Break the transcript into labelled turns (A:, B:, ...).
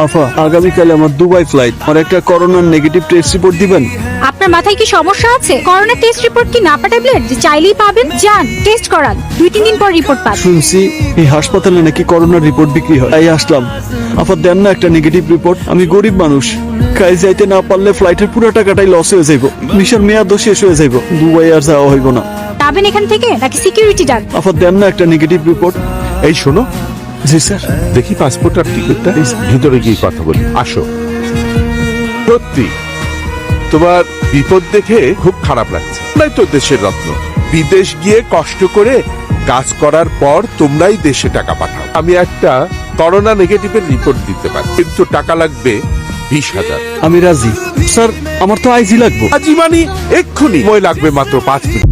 A: আফা, আগামীকাল আমার Dubai flight. আর একটা করোনার নেগেটিভ টেস্ট রিপোর্ট দিবেন?
B: আপনার মাথায় কি সমস্যা আছে? করোনা টেস্ট রিপোর্ট কি নাপা ট্যাবলেট যে চাইলেই পাবেন? যান টেস্ট করান, 2-3 দিন পর রিপোর্ট পাবেন।
A: শুনছি এই হাসপাতালে নাকি করোনার রিপোর্ট বিক্রি হয়, তাই আসলাম। আফা দেন না একটা নেগেটিভ রিপোর্ট। আমি গরিব মানুষ, কাজ যাইতে না পারলে ফ্লাইটের পুরো টাকাটাই লস হয়ে যাইব, ভিসার মেয়াদও শেষ হয়ে যাইব, দুবাই আর যাওয়া হইব না।
B: পাবেন এখান থেকে নাকি সিকিউরিটি ডাক?
A: আফা দেন না একটা নেগেটিভ রিপোর্ট।
C: এই শোনো,
A: জি স্যার।
C: দেখি পাসপোর্ট আর টিকিটটা। ভিতরে গিয়ে কথা বলি, আসো। সত্যি তোমার বিপদ দেখে খুব খারাপ লাগছে। নাই তো দেশের রত্ন, বিদেশ গিয়ে কষ্ট করে কাজ করার পর তোমরাই দেশে টাকা পাঠাও। আমি একটা করোনা নেগেটিভের রিপোর্ট দিতে পারি, কিন্তু টাকা লাগবে 20,000।
A: আমি রাজি স্যার, আমার তো আইজি লাগবে।
C: আজি মানে এক্ষুনি, সময় লাগবে মাত্র 5 মিনিট।